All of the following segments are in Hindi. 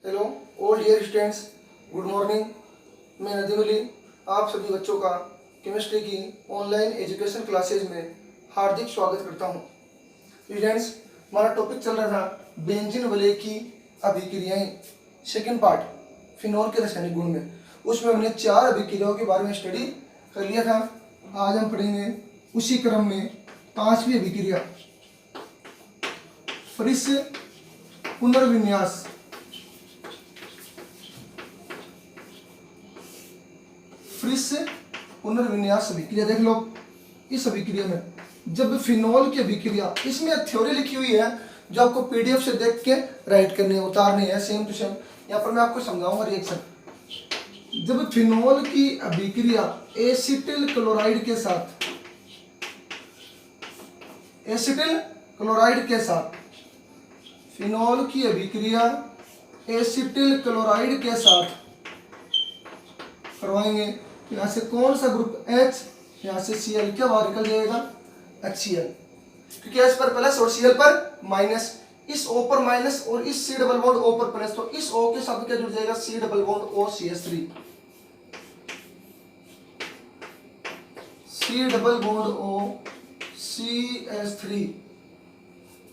Hello all dear students, good morning. मैं नदीम अली आप सभी बच्चों का केमिस्ट्री की ऑनलाइन एजुकेशन क्लासेज में हार्दिक स्वागत करता हूं। स्टूडेंट्स, हमारा टॉपिक चल रहा था बेंजीन वलय की अभिक्रियाएं, सेकंड पार्ट फिनॉल के रासायनिक गुण में। उसमें हमने 4 अभिक्रियाओं के बारे में स्टडी कर लिया था। आज हम पढ़ेंगे उसी क्रम में 5वीं अभिक्रिया, फ्रिस पुनर्विन्यास। फ्रिस पुनर्विन्यास अभिक्रिया देख लो। इस अभिक्रिया में जब फिनॉल की अभिक्रिया, इसमें थ्योरी लिखी हुई है जो आपको पीडीएफ से देख के राइट करने है, उतारने हैं सेम टू सेम। यहाँ पर मैं आपको समझाऊंगा रिएक्शन। जब फिनॉल की अभिक्रिया एसिटिल क्लोराइड के साथ, एसिटिल क्लोराइड के साथ, फिनॉल की अभिक्रिया एसिटिल क्लोराइड के साथ करवाएंगे, यहाँ से कौन सा ग्रुप H, यहाँ से Cl, क्या बाहर निकल जाएगा HCl, क्योंकि H पर प्लस और Cl पर माइनस। इस O पर माइनस और इस C डबल बॉन्ड O पर प्लस, तो इस O के साथ क्या जुड़ जाएगा C double bond O CH3, C double bond O CH3,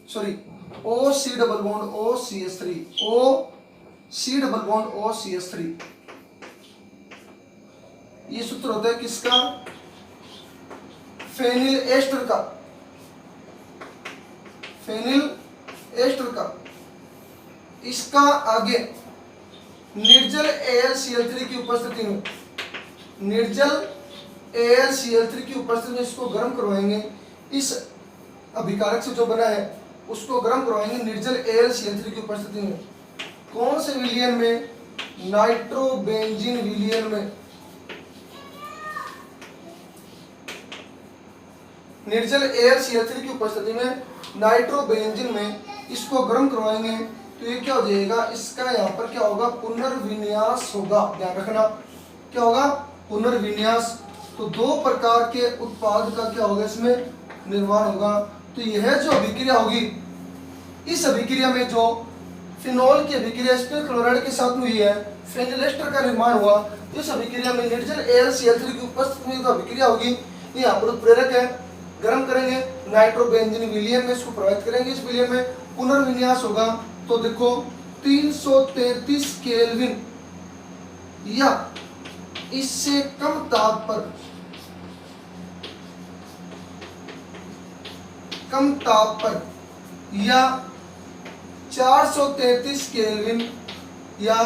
sorry O C double bond O CH3, O C double bond O CH3। ये सूत्र होता है किसका? फेनिल एस्टर का, फेनिल एस्टर का। इसका आगे निर्जल AlCl3 की उपस्थिति में, निर्जल AlCl3 की उपस्थिति में इसको गर्म करवाएंगे। इस अभिकारक से जो बना है उसको गर्म करवाएंगे निर्जल AlCl3 की उपस्थिति में। कौन से विलियन में? नाइट्रोबेंजीन विलियन में। निर्जल AlCl3 की उपस्थिति में नाइट्रोबेंजीन में इसको गर्म करवाएंगे, तो ये क्या हो जाएगा? इसका यहाँ पर क्या होगा? पुनर्विन्यास होगा। ध्यान रखना, क्या होगा? पुनर्विन्यास। तो 2 प्रकार के उत्पाद का क्या होगा? इसमें निर्माण होगा। तो यह जो अभिक्रिया होगी, इस अभिक्रिया में जो फिनॉल की अभिक्रिया एसिटिल क्लोराइड के साथ हुई है, फेनिल एस्टर का निर्माण हुआ। इस अभिक्रिया में निर्जल AlCl3 की उपस्थिति में जो अभिक्रिया होगी, ये यहाँ पर उत्प्रेरक है, गर्म करेंगे नाइट्रोबेंजीन विलियन में, इसको प्रभावित करेंगे। इस विलियन में पुनर्विन्यास होगा। तो देखो 333 केल्विन या इससे कम ताप पर, कम ताप पर, या 433 केल्विन या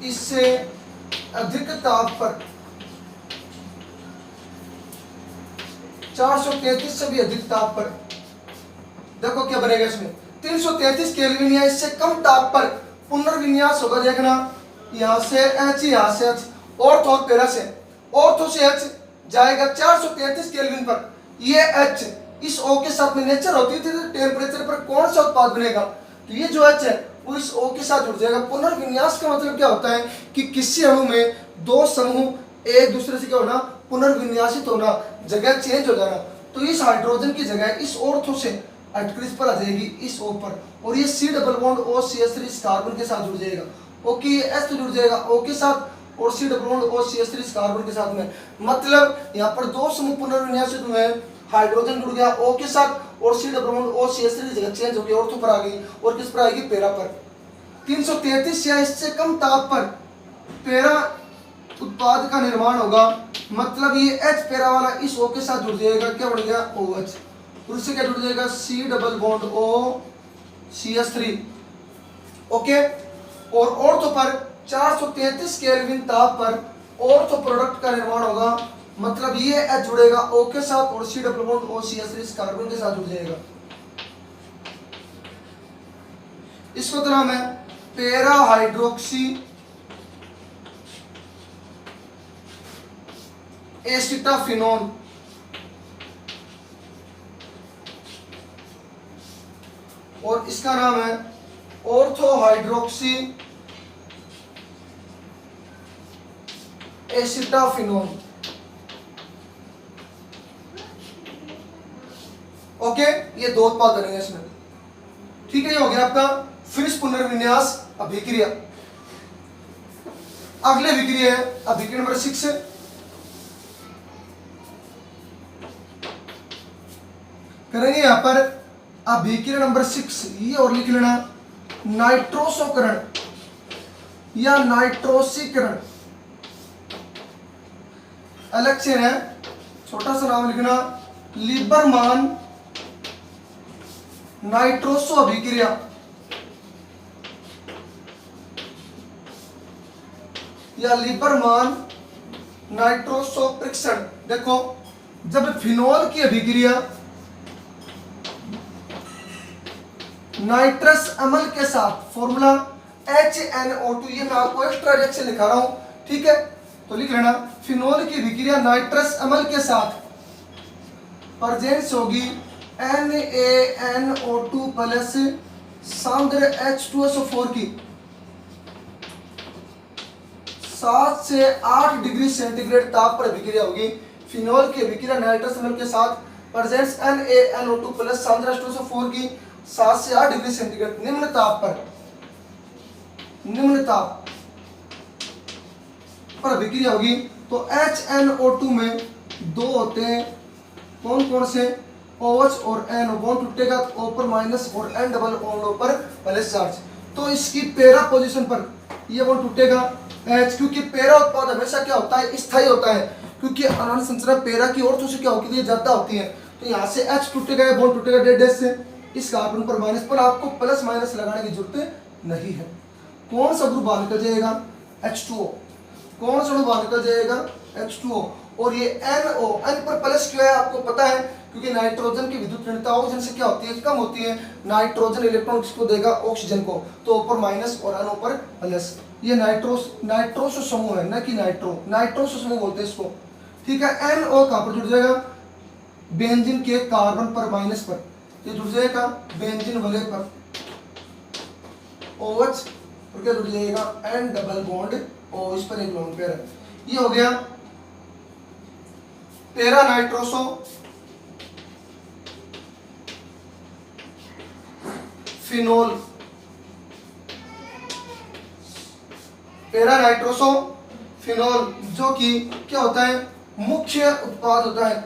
इससे अधिक ताप पर, 433 से भी अधिक ताप पर, देखो क्या बनेगा इसमें? 333 केल्विन या इससे कम ताप पर पुनर्विन्यास होगा। देखना, यहाँ से H, यहाँ से H, ऑर्थो और पैरा से, ऑर्थो से H जाएगा 433 केल्विन पर। ये H इस O के साथ में नेचर होती थी, टेम्परेचर पर कौन सा उत्पाद बनेगा? तो ये जो H है वो इस O के साथ जुड़ जाएगा। पुनर्विन्यास का मतलब क्या होता है कि किसी अणु में 2 समूह एक दूसरे से क्या होना? पुनर्विन्यासित होना, जगह चेंज हो जाना। तो इस हाइड्रोजन की जगह इस ऑर्थो से हटकर इस पर आ जाएगी, इस O पर, और ये C double bond O CH3 इस कार्बन के साथ जुड़ जाएगा। ओके, ये S तो जुड़ जाएगा O के साथ और C double bond O CH3 इस कार्बन के साथ में। मतलब यहाँ पर 2 समूह पुनर्विन्यासित हुए हैं, हाइड्रोजन जुड़ गया O के साथ और C double bond O CH3 की जगह चेंज हो गई, ऑर्थो पर आ गई, और किस पर आएगी? पैरा पर। 333 या इससे कम ताप पर पैरा उत्पाद का निर्माण होगा। मतलब ये H पैरा वाला इस O के साथ जुड़ जाएगा, क्या बन गया? OH। और उससे क्या जुड़ जाएगा? C double bond O CH3। Okay, और ऑर्थो पर 433 केल्विन ताप पर ऑर्थो प्रोडक्ट का निर्माण होगा। मतलब ये H जुड़ेगा O के साथ और C double bond O CH3 इस कार्बन के साथ जुड़ जाएगा। इसको तो नाम है पैरा हाइड्रोक्सी एसिटाफिनोन। और इसका नाम है ऑर्थो हाइड्रोक्सी एसिटाफिनोन। ओके, ये 2 उत्पाद बनेंगे इसमें। ठीक है, ये हो गया आपका फ्रिस पुनर्विन्यास अभिक्रिया। अगले अभिक्रिया है अभिक्रिया नंबर 6 करेंगे यहां पर अभिक्रिया नंबर 6 ये और लिख लेना नाइट्रोसोकरण या नाइट्रोसीकरण। अलग से है छोटा सा नाम लिखना लिबरमान नाइट्रोसो अभिक्रिया। या लिबरमान नाइट्रोसो परीक्षण। देखो जब फिनोल की अभिक्रिया नाइट्रस अम्ल के साथ फॉर्मूला HNO2 ये मैं आपको एक्स्ट्रा रिएक्शन लिखा रहा हूं, ठीक है, तो लिख लेना फिनोल की अभिक्रिया नाइट्रस अम्ल के साथ प्रेजेंस होगी NaNO2 प्लस सांद्र H2SO4 की 7 से 8 डिग्री सेंटीग्रेड ताप पर अभिक्रिया होगी। फिनोल की अभिक्रिया नाइट्रस अम्ल के साथ प्रेजेंस NaNO2 प्लस सांद्र H2SO4 की 7 से 8 डिग्री सेंटीग्रेड निम्न ताप पर अभिक्रिया होगी। तो HNO2 में दो होते हैं, कौन कौन से, OH और N, बॉन्ड टूटेगा O पर माइनस और N डबल बॉन्ड O पर प्लस चार्ज। तो इसकी पैरा पोजीशन पर ये बॉन्ड टूटेगा H, क्योंकि पैरा उत्पाद हमेशा क्या होता है, स्थायी होता है, क्योंकि अनंत संरचना पैरा की ओर से क्या होती है, ज्यादा होती है। तो यहाँ से H टूटेगा, बॉन्ड टूटेगा डेड डैश से, इस कार्बन पर माइनस पर आपको प्लस माइनस लगाने की जरूरत नहीं है। कौन सा ग्रुप बाहर निकल जाएगा, H2O। कौन सा ग्रुप बाहर निकल जाएगा, H2O। और ये NO, N पर प्लस क्यों है आपको पता है, क्योंकि नाइट्रोजन की विद्युत ऋणता ऑक्सीजन से क्या होती है, कम होती है। नाइट्रोजन इलेक्ट्रॉन किसको देगा, ऑक्सीजन को, तो ऊपर माइनस और NO पर प्लस। ये नाइट्रोस समूह है, न कि नाइट्रोस समूह बोलते हैं इसको, ठीक है। NO कहां पर जुड़ जाएगा, बेंजीन के कार्बन पर माइनस पर, ये जुड़ जाएगा बेंजीन वाले पर OH, और क्या जुड़ जाएगा N डबल बॉन्ड O, इस पर एक लोन पेयर है। ये हो गया para nitroso phenol. Para nitroso phenol जो कि क्या होता है, मुख्य उत्पाद होता है।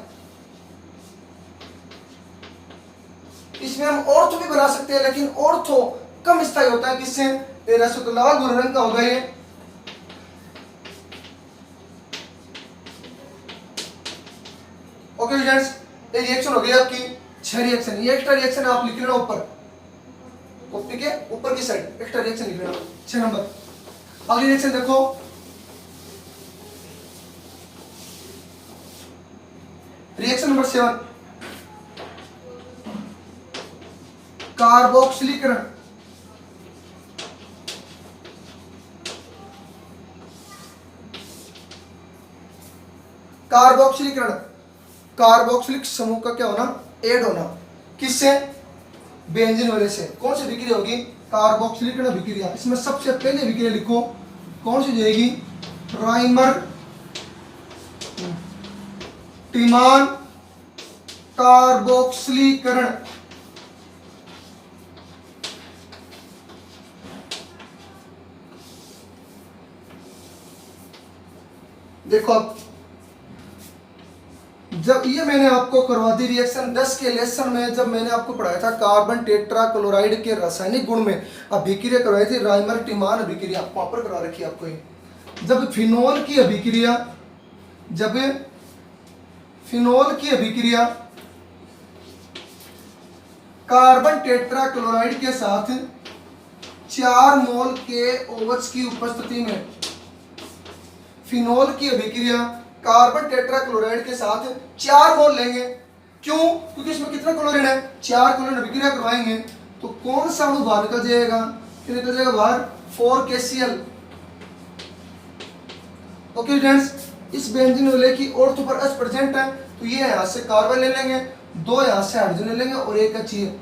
इसमें हम ऑर्थो भी बना सकते हैं, लेकिन ऑर्थो कम स्थायी होता है, किससे, पैरा से। तो लाल भूरे रंग का होगा ये। ओके फ्रेंड्स, ये रिएक्शन हो गई आपकी 6 रिएक्शन। ये एक्स्ट्रा रिएक्शन आप लिख लेना ऊपर, कॉपी के ऊपर की साइड एक्स्ट्रा रिएक्शन लिख लेना 6 नंबर। अगली रिएक्शन देखो, रिएक्शन नंबर 7 कार्बोक्सिलीकरण। कार्बोक्सिलीकरण, कार्बोक्सिलिक समूह का क्या होना, ऐड होना, किससे, बेंजीन वाले से। कौन सी अभिक्रिया होगी, कार्बोक्सिलीकरण अभिक्रिया। इसमें सबसे पहले अभिक्रिया लिखो, कौन सी जाएगी, राइमर टिमान कार्बोक्सिलीकरण। देखो अब जब ये मैंने आपको करवा दी रिएक्शन 10 के लेसन में, जब मैंने आपको पढ़ाया था कार्बन टेट्रा क्लोराइड के रासायनिक गुण में अभिक्रिया करवाई थी, राइमर टिमान अभिक्रिया वहां पर करवा रखी आपको। ये जब फिनोल की अभिक्रिया, जब फिनोल की अभिक्रिया कार्बन टेट्रा क्लोराइड के साथ 4 मोल के OH की उपस्थिति में, फिनोल की अभिक्रिया कार्बन टेट्रा क्लोराइड के साथ 4 मोल लेंगे। क्यों, क्योंकि इसमें कितना क्लोरीन है, 4 क्लोरीन अभिक्रिया करवाएंगे, तो कौन सा अणु बाहर निकल जाएगा, क्या निकल जाएगा बाहर, 4KCl। ओके फ्रेंड्स, इस बेंजीन वाले की ऑर्थो पर H प्रेजेंट है, तो ये यहां से कार्बन ले लेंगे, 2 यहां से हाइड्रोजन ले लेंगे और एक चाहिए,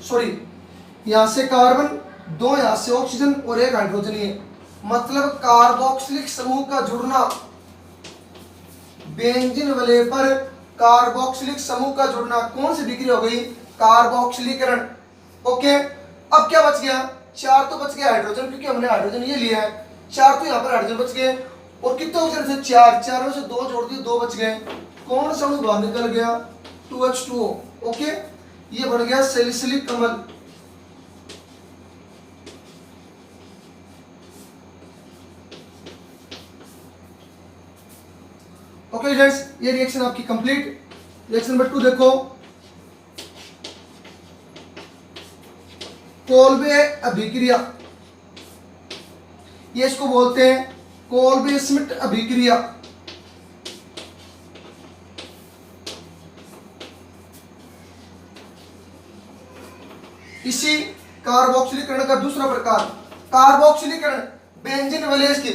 सॉरी यहां से कार्बन, 2 यहां से ऑक्सीजन और एक हाइड्रोजन। ये मतलब कार्बोक्सिलिक समूह का जुड़ना, बेंजीन वाले पर कार्बोक्सिलिक समूह का जुड़ना, कौन सी डिग्री हो गई, कार्बोक्सिलीकरण। ओके, अब क्या बच गया, 4 तो बच गया हाइड्रोजन, क्योंकि हमने हाइड्रोजन ये लिया है, 4 तो यहाँ पर हाइड्रोजन बच गए, और कितने ऑक्सीजन थे 4, 4 में से 2 जोड़ दिए 2 बच गए, कौन सा अणु बाहर निकल गया 2H2O। ओके, ये बन गया सैलिसिलिक अम्ल। ओके फ्रेंड्स, ये रिएक्शन आपकी कंप्लीट। रिएक्शन नंबर 2 देखो, कोल्बे अभिक्रिया, ये इसको बोलते हैं कोल्बे श्मिट अभिक्रिया। इसी कार्बोक्सिलीकरण का दूसरा प्रकार, कार्बोक्सिलीकरण बेंजीन वलेस के,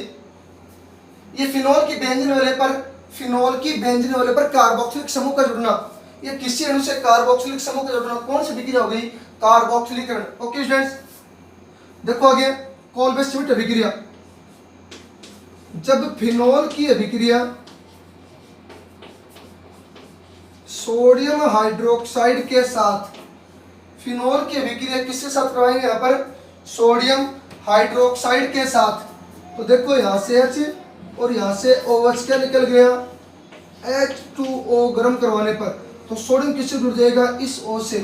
ये फिनोल की बेंजीन वाले पर, फिनोल की बेंजीन वाले पर कार्बोक्सिलिक समूह का जुड़ना, ये किसी अणु से कार्बोक्सिलिक समूह का जुड़ना कौन सी अभिक्रिया हो गई, कार्बोक्सिलीकरण। ओके स्टूडेंट्स, देखो आगे कोल्बे श्मिट अभिक्रिया, जब फिनोल की अभिक्रिया सोडियम हाइड्रोक्साइड के साथ, फिनोल की अभिक्रिया किसके साथ करवाएंगे यहाँ पर, सोडियम हाइड्रोक्साइड के साथ, तो देखो यहाँ से H और यहाँ से OH क्या निकल गया, H2O गर्म करवाने पर, तो सोडियम किससे जुड़ जाएगा, इस O से।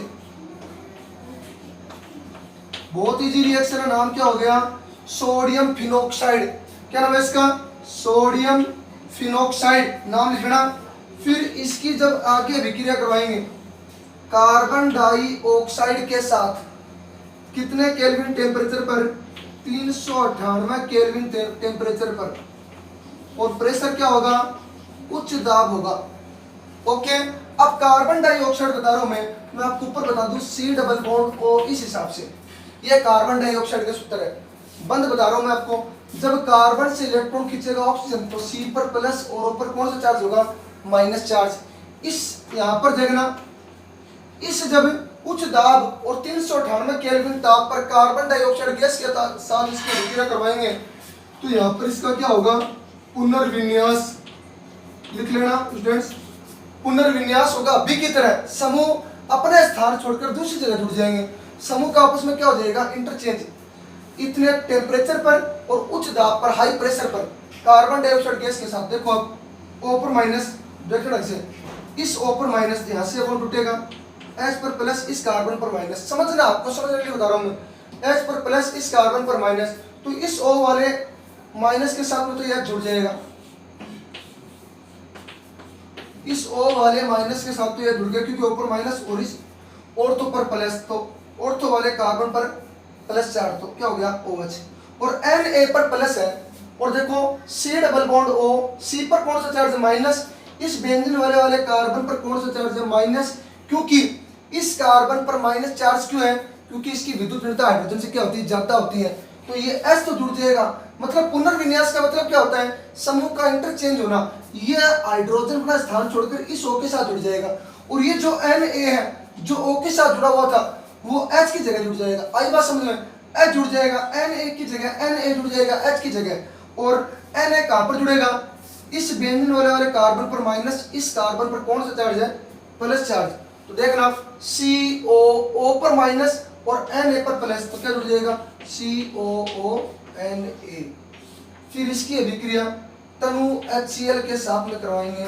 बहुत इजी रिएक्शन है, नाम क्या हो गया, सोडियम फिनोक्साइड। क्या नाम है इसका, सोडियम फिनोक्साइड नाम लिखना। फिर इसकी जब आगे अभिक्रिया करवाएंगे कार्बन डाइऑक्साइड के साथ, कितने केल्विन टेम्परेचर पर, 398 केल्विन टेम्परेचर पर, और प्रेशर क्या होगा, उच्च दाब होगा। ओके, अब कार्बन डाइऑक्साइड बता रहा हूं मैं आपको ऊपर बता दूं C डबल बॉन्ड O, इस हिसाब से ये कार्बन डाइऑक्साइड का सूत्र है। बंद बता रहा हूं मैं आपको, जब कार्बन से इलेक्ट्रॉन खींचेगा ऑक्सीजन तो C पर प्लस और ऊपर कौन सा चार्ज होगा, माइनस चार्ज। इस यहां पर देखना, इस जब उच्च दाब और 398 केल्विन ताप पर कार्बन डाइऑक्साइड गैस के साथ इसकी अभिक्रिया करवाएंगे तो यहाँ पर इसका क्या होगा, पुनर्विन्यास। लिख लेना स्टूडेंट्स, पुनर्विन्यास होगा। अभी की तरह समूह अपने स्थान छोड़कर दूसरी जगह जुड़ जाएंगे, समूह का आपस में क्या हो जाएगा, इंटरचेंज। इतने टेम्परेचर पर और उच्च दाब पर, हाई प्रेशर पर कार्बन डाइऑक्साइड गैस के साथ, देखो अब O पर माइनस ब्रैकेट से, इस O पर माइनस यहाँ से बॉन्ड टूटेगा, H पर प्लस, इस कार्बन पर माइनस। समझना, आपको समझने के लिए बता रहा हूँ मैं, H पर प्लस, इस कार्बन पर माइनस, तो इस O वाले माइनस के साथ में तो यह जुड़ जाएगा, इस O वाले माइनस के साथ तो यह जुड़ गया क्योंकि O पर माइनस और इस ऑर्थो पर प्लस, तो ऑर्थो वाले कार्बन पर प्लस चार्ज, तो क्या हो गया OH, और Na पर प्लस है, और देखो C double bond O, C पर कौन सा चार्ज है, माइनस, इस बेंजीन वाले कार्बन पर कौन सा चार्ज है, माइनस, क्योंकि इस कार्बन पर माइनस चार्ज क्यों है, क्योंकि इसकी विद्युत ऋणता हाइड्रोजन से क्या होती है, ज्यादा होती है, तो ये S तो जुड़ जाएगा। मतलब पुनर्विन्यास का मतलब क्या होता है, समूह का इंटरचेंज होना। ये हाइड्रोजन अपना स्थान छोड़कर इस O के साथ जुड़ जाएगा, और ये जो Na है जो O के साथ जुड़ा हुआ था वो H की जगह जुड़ जाएगा। आई बात समझ में, H जुड़ जाएगा Na की जगह, Na जुड़ जाएगा H की जगह, और Na कहां पर जुड़ेगा, इस बेंजीन वाले कार्बन पर माइनस, इस कार्बन पर कौन सा चार्ज है, प्लस चार्ज। तो देखना COO पर माइनस और Na पर प्लस, तो क्या जुड़ जाएगा, COONA। फिर इसकी अभिक्रिया तनु HCl के साथ में करवाएंगे,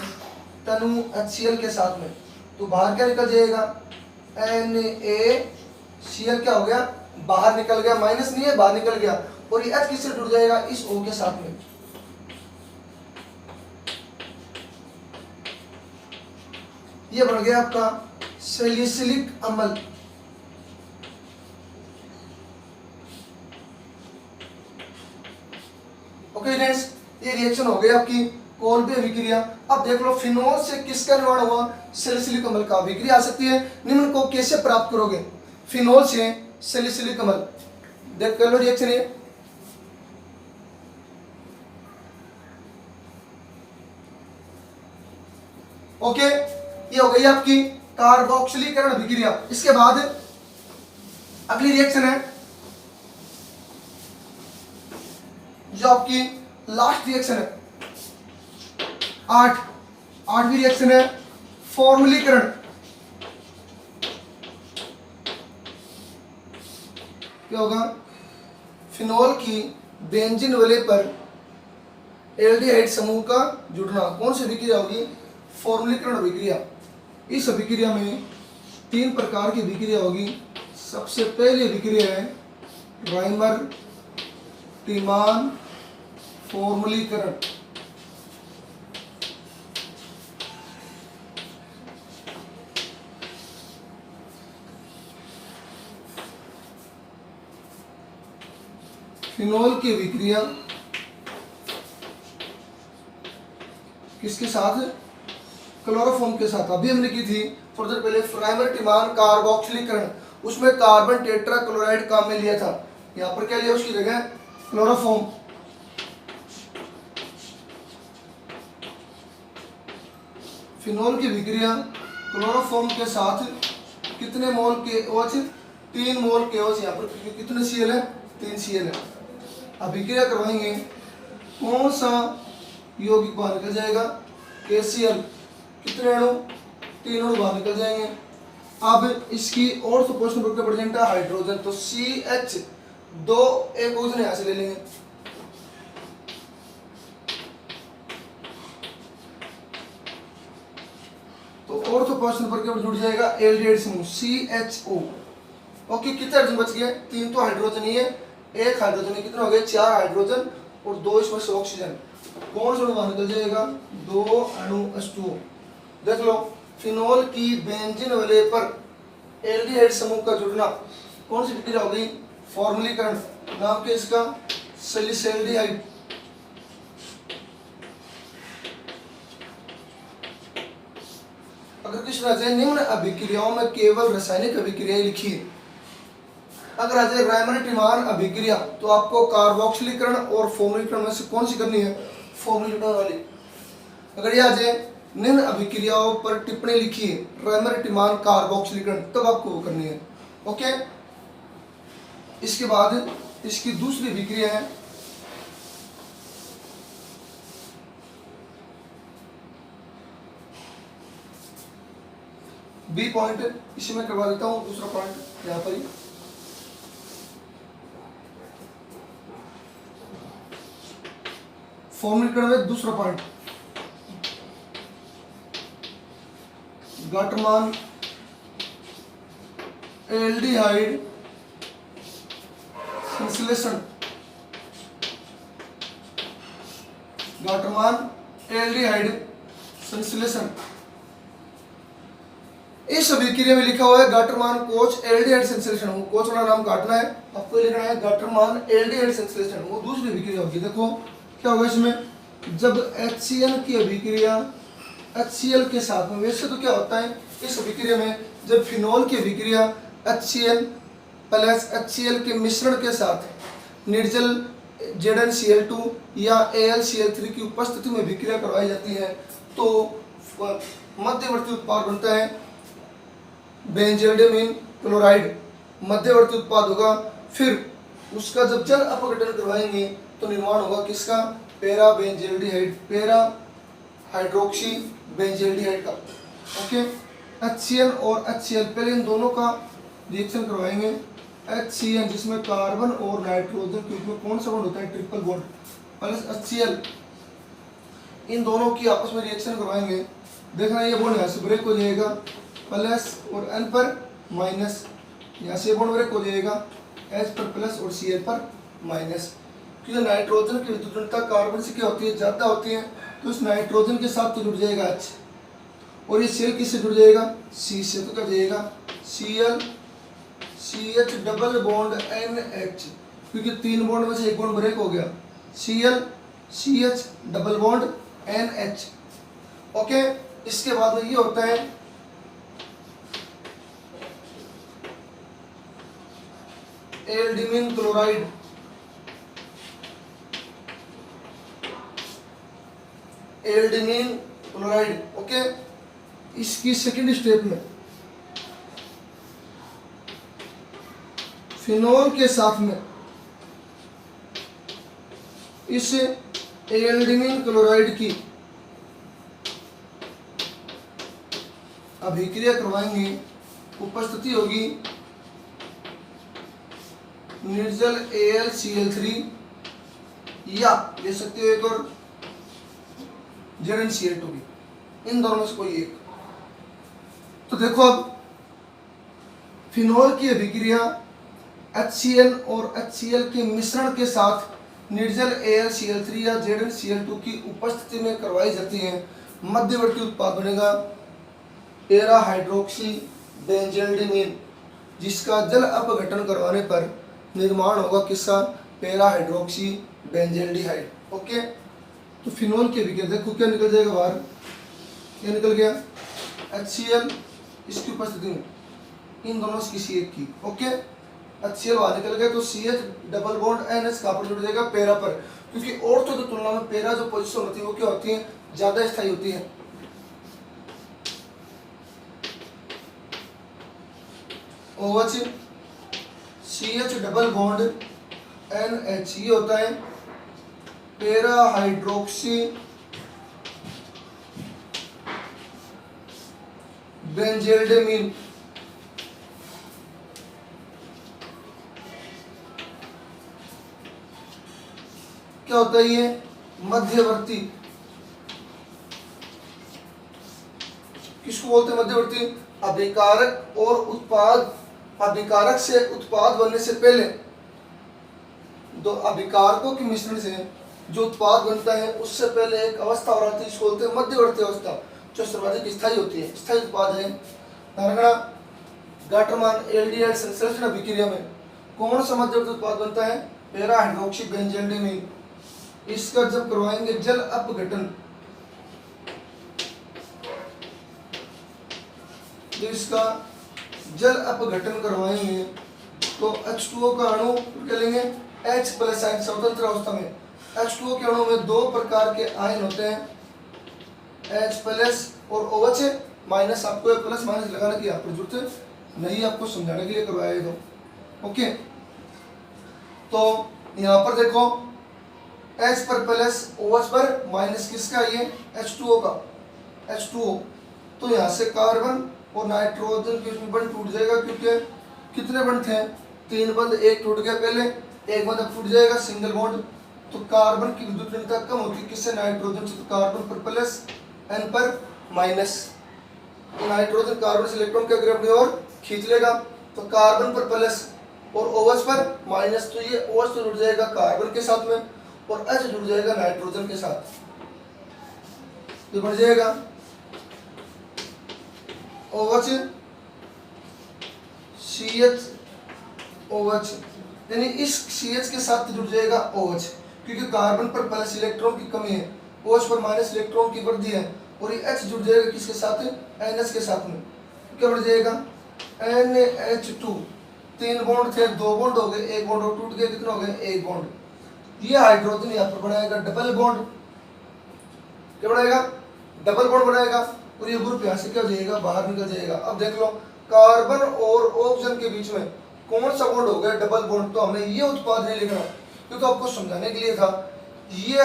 तनु HCl के साथ में, तो बाहर क्या निकल जाएगा, NaCl क्या हो गया, बाहर निकल गया, माइनस नहीं है, बाहर निकल गया, और ये H किससे जुड़ जाएगा, इस O के साथ में। ये बन गया आपका सैलिसिलिक अम्ल। ओके फ्रेंड्स, ये रिएक्शन हो गई आपकी कोल्बे अभिक्रिया। अब देख लो फिनोल से किसका निर्माण हुआ, सैलिसिलिक अम्ल का। अभिक्रिया आ सकती है, निम्न को कैसे प्राप्त करोगे, फिनोल से सैलिसिलिक अम्ल। देख कर लो रिएक्शन ये, ओके, ये हो गई आपकी कार्बोक्सिलीकरण अभिक्रिया। इसके बाद अगली रिएक्शन है जो आपकी लास्ट रिएक्शन है, आठवीं रिएक्शन है फॉर्मलीकरण। क्या होगा, फिनोल की बेंजीन वाले पर एल्डिहाइड समूह का जुड़ना कौन सी अभिक्रिया होगी? फॉर्मलीकरण अभिक्रिया। इस अभिक्रिया में 3 प्रकार की अभिक्रिया होगी। सबसे पहली अभिक्रिया है राइमर टीमान फॉर्मलीकरण। फिनोल की अभिक्रिया किसके साथ? क्लोरोफॉर्म के साथ। अभी हमने की थी थोड़ी देर पहले प्राइमर टिमान कार्बोक्सिलीकरण, उसमें कार्बन टेट्रा क्लोराइड काम में लिया था। यहाँ पर क्या लिया उसकी जगह? क्लोरोफॉर्म। फिनोल की अभिक्रिया क्लोरोफॉर्म के साथ कितने मोल के OH? 3 मोल के OH। यहाँ पर कितने Cl है? 3 Cl है। अभिक्रिया करवाएंगे, कौन सा यौगिक बाहर निकल जाएगा? KCl। कितने अणु? 3 अणु बाहर निकल जाएंगे। अब इसकी और क्वेश्चन रिप्रेजेंट है हाइड्रोजन, तो CH2 एक ऑक्सीजन यहाँ से ले लेंगे। तो और क्वेश्चन पर जुड़ जाएगा एल्डिहाइड समूह CHO। ओके, कितने हाइड्रोजन बच गए? 3 तो हाइड्रोजन ही है, 1 हाइड्रोजन, कितने हो गए? 4 हाइड्रोजन और 2 इसमें से ऑक्सीजन। कौन सा अणु बाहर निकल जाएगा? 2 अणु H2O। देख लो, फिनोल की बेंजीन वाले पर एल्डिहाइड समूह का जुड़ना कौन सी अभिक्रिया होगी? फॉर्मलीकरण। नाम क्या इसका? सैलिसैल्डिहाइड। अगर किस राजे निम्न अभिक्रियाओं में केवल रासायनिक अभिक्रिया लिखी है, अगर आ जाए राइमर टिमान अभिक्रिया, तो आपको कार्बोक्सिलीकरण और फॉर्मलीकरण में से कौन सी करनी है? फॉर्मलीकरण वाली। अगर ये आ जाए निम्न अभिक्रियाओं पर टिप्पणी लिखी है राइमर टिमान कार्बोक्सिलीकरण, तब आपको वो करनी है। ओके, इसके बाद इसकी दूसरी अभिक्रिया है बी पॉइंट, इसी में करवा देता हूं दूसरा पॉइंट यहाँ पर ही। फॉर्मलीकरण में दूसरा पॉइंट, गटमान एल्डिहाइड संश्लेषण। गटमान एल्डिहाइड संश्लेषण। इस अभिक्रिया में लिखा हुआ है गाटरमान कोच एल्डिहाइड संश्लेषण। वो कोच वाला नाम काटना है, आपको लिखना है गाटरमान एल्डिहाइड संश्लेषण। वो दूसरी अभिक्रिया होगी। देखो क्या होगा इसमें, जब HCl की अभिक्रिया HCl के साथ में, वैसे तो क्या होता है इस अभिक्रिया में, जब फिनोल की अभिक्रिया HCl प्लस HCl के मिश्रण के साथ निर्जल ZnCl2 या AlCl3 की उपस्थिति में अभिक्रिया करवाई जाती है, तो मध्यवर्ती उत्पाद बनता है बेंजोल्डिमिन क्लोराइड। मध्यवर्ती उत्पाद होगा। फिर उसका जब जल अपघटन करवाएंगे तो निर्माण होगा किसका? पैरा बेंजोल्डिहाइड, पैरा हाइड्रोक्सी बेंजोल्डिहाइड का। ओके, HCl और HCl, पहले इन दोनों का रिएक्शन करवाएंगे। HCl जिसमें कार्बन और नाइट्रोजन के बीच में कौन सा बॉन्ड होता है? ट्रिपल बॉन्ड, प्लस HCl, इन दोनों की आपस में रिएक्शन करवाएंगे। देखना ये बॉन्ड यहाँ से ब्रेक हो जाएगा, प्लस और N पर माइनस, यहाँ से बॉन्ड ब्रेक हो जाएगा, H पर प्लस और Cl पर माइनस। क्योंकि नाइट्रोजन की विद्युतता कार्बन से क्या होती है? ज़्यादा होती है, तो इस नाइट्रोजन के साथ तो जुड़ जाएगा H, और ये Cl किससे जुड़ जाएगा? C से। तो क्या जाएगा? Cl CH double bond NH, क्योंकि 3 बॉन्ड में से एक बॉन्ड ब्रेक हो गया। Cl CH double bond NH। Okay, इसके बाद में ये होता है एल्डिमिन क्लोराइड। एल्डिमिन क्लोराइड। ओके, इसकी सेकेंड स्टेप में फिनोल के साथ में इस एल्डिमिन क्लोराइड की अभिक्रिया करवाएंगे। उपस्थिति होगी निर्जल AlCl3 या ले सकते हो एक और ZnCl2 भी, इन दोनों में से कोई एक। तो देखो अब फिनोल की अभिक्रिया HCl और HCl के मिश्रण के साथ निर्जल AlCl3 या ZnCl2 की उपस्थिति में करवाई जाती है। मध्यवर्ती उत्पाद बनेगा पैरा हाइड्रोक्सी बेंजल्डिमीन, जिसका जल अपघटन करवाने पर निर्माण होगा किसका, पैरा हाइड्रोक्सी बेंजल्डिहाइड। ओके, तो फिनोल की अभिक्रिया देखो क्या निकल जाएगा बाहर, क्या निकल गया, HCl इसकी उपस्थिति में इन दोनों से किसी एक की। ओके, HCl बाहर निकल गया तो CH डबल बॉन्ड NH कहाँ पर जुड़ जाएगा, पैरा पर, क्योंकि ऑर्थो की तुलना में पैरा जो पोजीशन होती है वो क्या होती है, ज्यादा स्थायी होती है। OH CH double bond NH ये होता है पैरा हाइड्रोक्सी बेंजल्डेमीन। क्या होता है ये, मध्यवर्ती, किसको बोलते हैं मध्यवर्ती, अभिकारक और उत्पाद, अभिकारक से उत्पाद बनने से पहले, दो अभिकारकों के मिश्रण से जो उत्पाद बनता है उससे पहले एक अवस्था और आती है जिसको बोलते हैं मध्यवर्ती अवस्था, जो सर्वाधिक स्थायी होती है, स्थायी उत्पाद है। धारणा गाटरमान एल्डिहाइड संश्लेषण अभिक्रिया में कौन सा मध्यवर्ती उत्पाद बनता है, पैरा हाइड्रोक्सी बेंजल्डिमीन। इसका जब करवाएंगे जल अपघटन, तो इसका जल अपघटन करवाएंगे तो H2O का अणु क्या लेंगे, H प्लस आयन स्वतंत्र अवस्था में। H2O के अणु में दो प्रकार के आयन होते हैं, H प्लस और OH माइनस। आपको एक प्लस माइनस लगाने की यहाँ पर जरूरत नहीं, आपको समझाने के लिए करवाया तो। ओके, तो यहाँ पर देखो H पर प्लस OH पर माइनस, किसका, ये H2O का, H2O। तो यहाँ से कार्बन और नाइट्रोजन के बीच बंध टूट जाएगा, क्योंकि कितने बंध थे, 3 बंध, एक टूट गया पहले, एक बंध अब टूट जाएगा, सिंगल बॉन्ड। तो कार्बन की विद्युत ऋणता कम होती है किससे, नाइट्रोजन से। तो कार्बन पर प्लस, N पर माइनस, तो नाइट्रोजन कार्बन से इलेक्ट्रॉन के अग्रणी और खींच लेगा। तो कार्बन पर प्लस और OH पर माइनस, तो ये OH तो जुड़ जाएगा कार्बन के साथ में और H जुड़ जाएगा नाइट्रोजन के साथ, तो बढ़ जाएगा OH CH OH, यानी इस CH के साथ जुड़ जाएगा OH, क्योंकि कार्बन पर प्लस इलेक्ट्रॉन की कमी है, OH पर माइनस इलेक्ट्रॉन की वृद्धि है, और ये H जुड़ जाएगा किसके साथ, NH के साथ में। क्या बढ़ जाएगा, NH2। 3 बॉन्ड थे, 2 बॉन्ड हो गए, एक बॉन्ड और टूट गया, कितने हो गए, 1 बॉन्ड। ये हाइड्रोजन यहाँ पर बनाएगा डबल बॉन्ड, क्या बनाएगा, डबल बॉन्ड बनाएगा, और ये ग्रुप यहाँ से क्या हो जाएगा, बाहर निकल जाएगा। अब देख लो कार्बन और ऑक्सीजन के बीच में कौन सा बॉन्ड हो गया, डबल बॉन्ड। तो हमें ये उत्पाद नहीं लिखना, क्योंकि आपको समझाने के लिए था। ये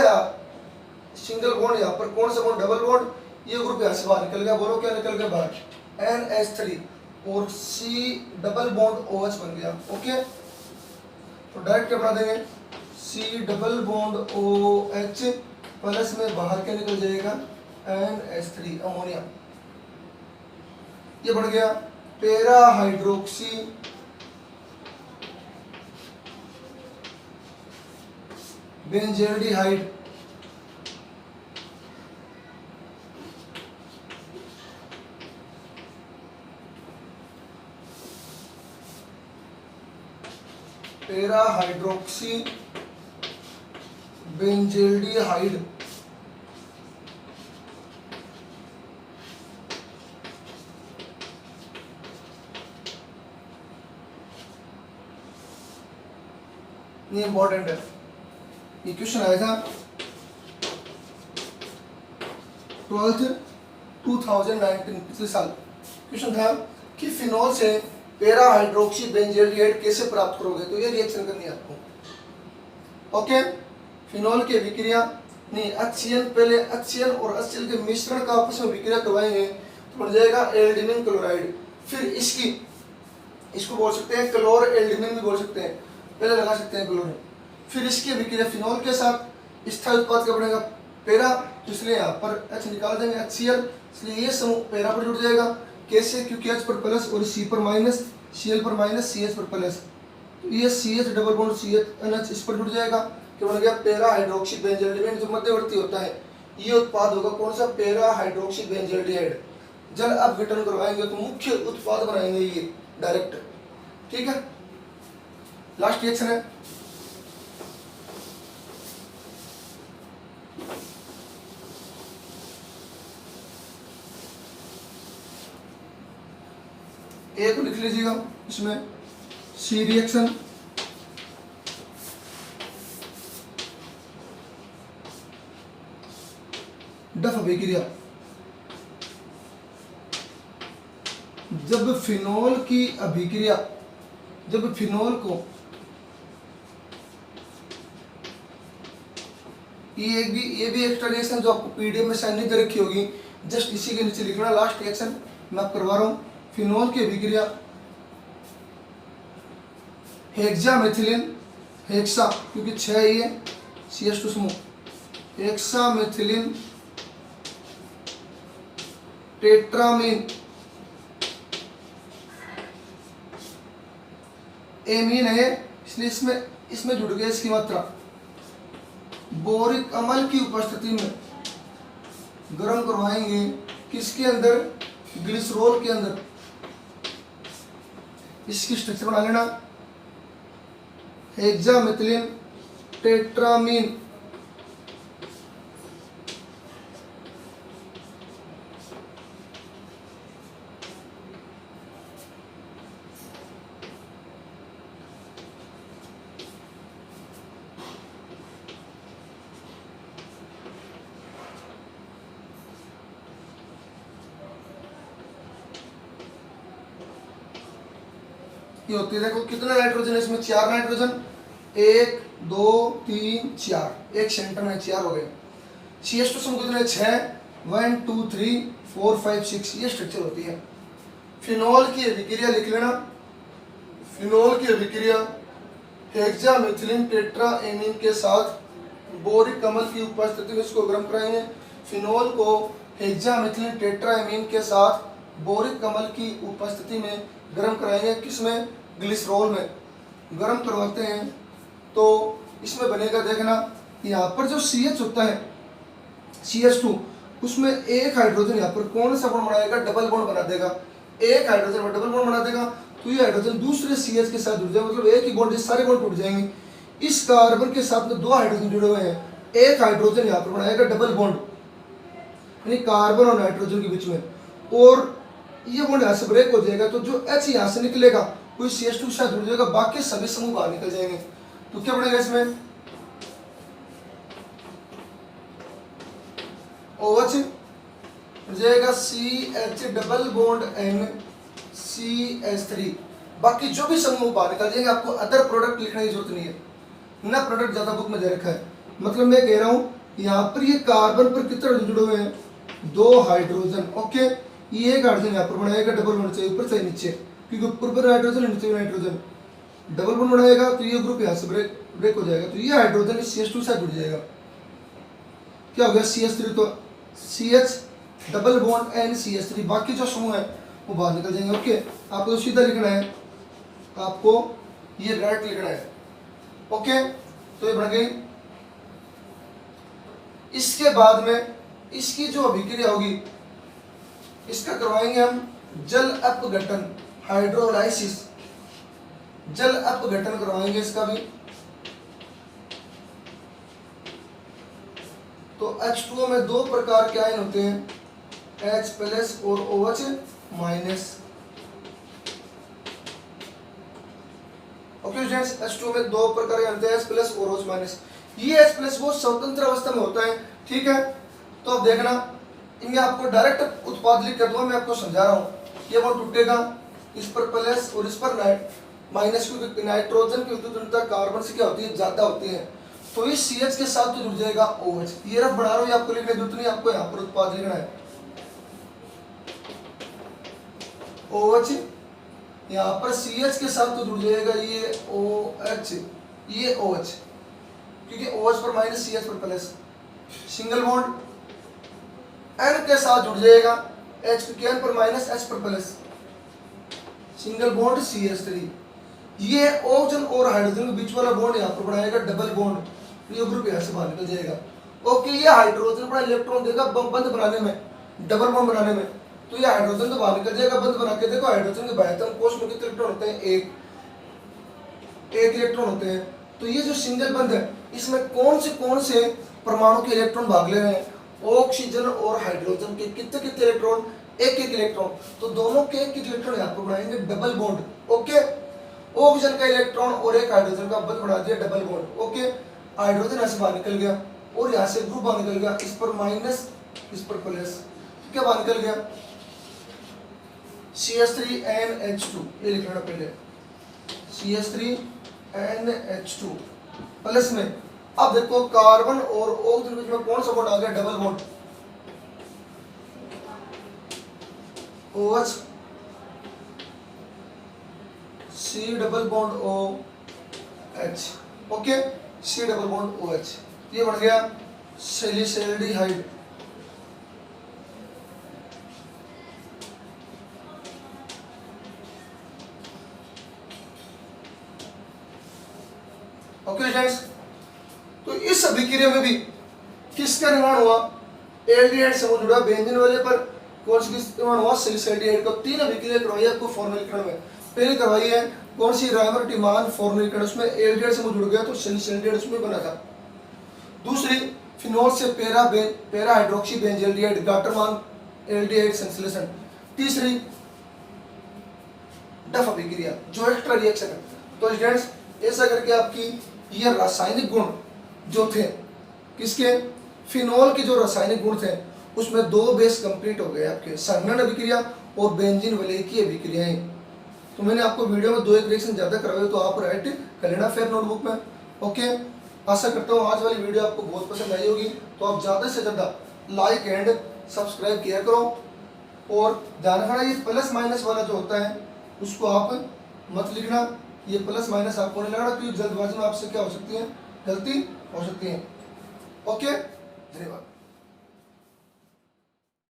सिंगल बॉन्ड, यहाँ पर कौन सा बॉन्ड, डबल बॉन्ड, ये ग्रुप यहाँ से बाहर निकल गया, बोलो क्या निकल गया बाहर, NH3 और C डबल बॉन्ड OH बन गया। ओके, तो डायरेक्ट क्या बना देंगे, C double bond OH plus में बाहर क्या निकल जाएगा, NH3 अमोनिया। ये बढ़ गया para hydroxy benzaldehyde. Para hydroxy benzaldehyde ये इंपॉर्टेंट है, ये क्वेश्चन आया था 12th 2019 पिछले साल। क्वेश्चन था कि फिनॉल से पैरा हाइड्रोक्सी बेंजल्डिहाइड कैसे प्राप्त करोगे, तो ये रिएक्शन करनी है आपको। ओके, फिनॉल की विक्रिया नहीं, HCl पहले HCl और HCl के मिश्रण का आपस में विक्रिया करवाएंगे तो बन जाएगा एल्डिमिन क्लोराइड। फिर इसको बोल सकते हैं क्लोर एल्डिमिन भी बोल सकते हैं, पहले लगा सकते हैं क्लोरीन। फिर इसकी अभिक्रिया फिनोल के साथ स्थायी उत्पाद क्या बनेगा, पैरा, तो इसलिए यहाँ पर H निकाल देंगे HCl, इसलिए ये समूह पैरा पर जुड़ जाएगा। कैसे, क्योंकि H पर प्लस और C पर माइनस, Cl पर माइनस, CH पर प्लस, तो ये CH डबल बॉन्ड CH इस पर जुड़ जाएगा, क्या बन गया पैरा हाइड्रोक्सी बेंजोल्डिहाइड, जो मध्यवर्ती होता है ये उत्पाद होगा कौन सा, पैरा हाइड्रोक्सी बेंजोल्डिहाइड। जल अपघटन करवाएंगे तो मुख्य उत्पाद बनाएंगे ये डायरेक्ट, ठीक है। लास्ट रिएक्शन है ए को लिख लीजिएगा, इसमें सी रिएक्शन, डफ अभिक्रिया, जब फिनोल की अभिक्रिया, जब फिनोल को ये भी एक्स्ट्रा रिएक्शन जो आपको पीडीएफ में साइन नहीं दे रखी होगी, जस्ट इसी के नीचे लिखना। लास्ट रिएक्शन मैं आप करवा रहा हूँ, फिनोल की अभिक्रिया हेक्सामेथिलीन, हेक्सा क्योंकि 6 ये CH2 समूह, हेक्सामेथिलीन टेट्रामीन एमीन है, इसलिए इसमें जुड़ गया इसकी मात्रा। बोरिक अम्ल की उपस्थिति में गर्म करवाएंगे किसके अंदर, ग्लिसरॉल के अंदर। इसकी स्ट्रक्चर बना लेना, हेक्सामेथिलीन टेट्रामीन, ये होती है, देखो कितना नाइट्रोजन है इसमें, 4 नाइट्रोजन, 1 2 3 4, एक सेंटर में 4 हो गए। CH2 समूह कितने, 6, 1 2 3 4 5 6, ये स्ट्रक्चर होती है। फिनोल की अभिक्रिया लिख लेना, फिनोल की अभिक्रिया हेक्सामेथिलीन टेट्राएमीन के साथ बोरिक अम्ल की उपस्थिति में इसको गर्म कराएंगे। फिनोल को हेक्सामेथिलीन टेट्राएमीन के साथ बोरिक अम्ल की उपस्थिति में गर्म कराएंगे, किसमें, ग्लिसरॉल में गर्म करवाते हैं। तो इसमें बनेगा, देखना यहाँ पर जो CH होता है CH2, उसमें एक हाइड्रोजन यहाँ पर कौन सा बॉन्ड बनाएगा, डबल बॉन्ड बना देगा। एक हाइड्रोजन में डबल बॉन्ड बना देगा तो ये हाइड्रोजन दूसरे CH के साथ जुड़ जाएगा, मतलब एक ही बॉन्ड, सारे बॉन्ड टूट जाएंगे। इस कार्बन के साथ में 2 हाइड्रोजन जुड़े हुए हैं, एक हाइड्रोजन यहाँ पर बनाएगा डबल बॉन्ड, यानी कार्बन और नाइट्रोजन के बीच में, और ये बॉन्ड यहाँ से ब्रेक हो जाएगा, तो जो H यहाँ से निकलेगा कोई CH2 के साथ जुड़ जाएगा, बाकी सभी समूह बाहर निकल जाएंगे। तो क्या बनेगा इसमें, OH हो जाएगा CH double bond N CH3, बाकी जो भी समूह बाहर निकल जाएंगे। आपको अदर प्रोडक्ट लिखने की जरूरत नहीं है ना, प्रोडक्ट ज्यादा बुक में दे रखा है। मतलब मैं कह रहा हूँ यहाँ पर ये कार्बन पर कितने जुड़े हुए हैं, 2 हाइड्रोजन, ओके। ये एक हाइड्रोजन यहाँ पर बनाएगा, डबल बॉन्ड चाहिए ऊपर से नीचे, क्योंकि ऊपर पर नाइट्रोजन नीचे नाइट्रोजन, डबल बॉन्ड बनाएगा तो ये ग्रुप यहाँ से ब्रेक हो जाएगा, तो ये हाइड्रोजन इस CH2 से जुड़ जाएगा। क्या हो गया, CH3, तो CH double bond N CH3, बाकी जो समूह है वो बाहर निकल जाएंगे, ओके। आपको तो सीधा लिखना है, आपको ये डायरेक्ट लिखना है, ओके। तो ये बन गई। इसके बाद में इसकी जो अभिक्रिया होगी, इसका करवाएंगे हम जल अपघटन, हाइड्रोलाइसिस, जल अपघटन करवाएंगे इसका भी। तो H2O में 2 प्रकार के आयन होते हैं, H प्लस और OH minus, okay friends. H2O में 2 प्रकार के आयन होते हैं, H प्लस और OH माइनस। ये H प्लस वो स्वतंत्र अवस्था में होता है, ठीक है। तो अब देखना, इनमें आपको डायरेक्ट उत्पाद लिख कर दूंगा, मैं आपको समझा रहा हूँ। ये वो टूटेगा, इस पर प्लस और इस पर माइनस, क्योंकि नाइट्रोजन की विद्युत ऋणता कार्बन से क्या होती है, ज्यादा होती है। तो इस CH के साथ तो जुड़ जाएगा OH। ये रफ बना रहा हूँ, आपको लिखने की जरूरत नहीं, आपको यहाँ पर उत्पाद लिखना है OH, यहाँ पर CH के साथ तो जुड़ जाएगा ये OH, ये OH, क्योंकि OH पर माइनस CH पर प्लस, सिंगल बॉन्ड N के साथ जुड़ जाएगा, H क्योंकि N पर माइनस H पर प्लस, सिंगल बॉन्ड CH3। ये ऑक्सीजन और हाइड्रोजन के बीच वाला बॉन्ड यहाँ पर बनाएगा डबल बॉन्ड, ये ग्रुप यहाँ से बाहर निकल जाएगा। ओके, ये हाइड्रोजन अपना इलेक्ट्रॉन देगा बंद बनाने में, डबल बॉन्ड बनाने में, तो ये हाइड्रोजन तो बाहर निकल जाएगा बंद बना के। देखो हाइड्रोजन के बाह्यतम कोश में कितने इलेक्ट्रॉन होते हैं, एक इलेक्ट्रॉन होते हैं। तो ये जो सिंगल बंद है इसमें कौन से परमाणु के इलेक्ट्रॉन भाग ले रहे हैं, ऑक्सीजन और हाइड्रोजन के कितने कितने इलेक्ट्रॉन, एक इलेक्ट्रॉन, तो दोनों के एक इलेक्ट्रॉन यहाँ पर बनाएंगे डबल बॉन्ड। ओके, ऑक्सीजन का इलेक्ट्रॉन और एक हाइड्रोजन का बंद बना दिया डबल बॉन्ड। ओके, हाइड्रोजन यहाँ से बाहर निकल गया और यहाँ से ग्रुप बाहर निकल गया, इस पर माइनस इस पर प्लस, क्या बाहर निकल गया CH3NH2, ये लिख लेना पहले, CH3NH2 प्लस में। अब देखो कार्बन और ऑक्सीजन के बीच में कौन सा बॉन्ड आ गया, double bond, OH C double bond OH। Okay, C double bond OH, ये बन गया सैलिसैल्डिहाइड। ओके फ्रेंड्स, तो इस अभिक्रिया में भी किसका निर्माण हुआ, एल्डिहाइड समूह जुड़ा बेंजीन वाले पर, कौन सी निर्माण हुआ, सैलिसैल्डिहाइड का। 3 अभिक्रिया करवाई है आपको फॉर्मलीकरण में। पहले करवाई है कौन सी, राइमर टिमान फॉर्मलीकरण, उसमें एल्डिहाइड समूह जुड़ गया तो सैलिसैल्डिहाइड उसमें बना था। दूसरी फिनोल से para hydroxy benzaldehyde Gattermann aldehyde संश्लेषण। तीसरी डफ अभिक्रिया जो एक्स्ट्रा रिएक्शन है। तो स्टूडेंट्स ऐसा करके आपकी ये रासायनिक गुण जो थे किसके, फिनोल के जो रासायनिक गुण थे उसमें 2 बेस कंप्लीट हो गए आपके, संघनन अभिक्रिया और बेंजीन वलय की अभिक्रियाएं। तो मैंने आपको वीडियो में 2-1 रिएक्शन ज्यादा करवाए तो आप राइट कर लेना फिर नोटबुक में। ओके, आशा करता हूँ आज वाली वीडियो आपको बहुत पसंद आई होगी, तो आप ज़्यादा से ज़्यादा लाइक एंड सब्सक्राइब किया करो। और ध्यान रखना ये प्लस माइनस वाला जो होता है उसको आप मत लिखना, ये प्लस माइनस आपको नहीं लगना, क्योंकि जल्दबाजी में आपसे क्या हो सकती है, गलती हो सकती है। ओके, धन्यवाद।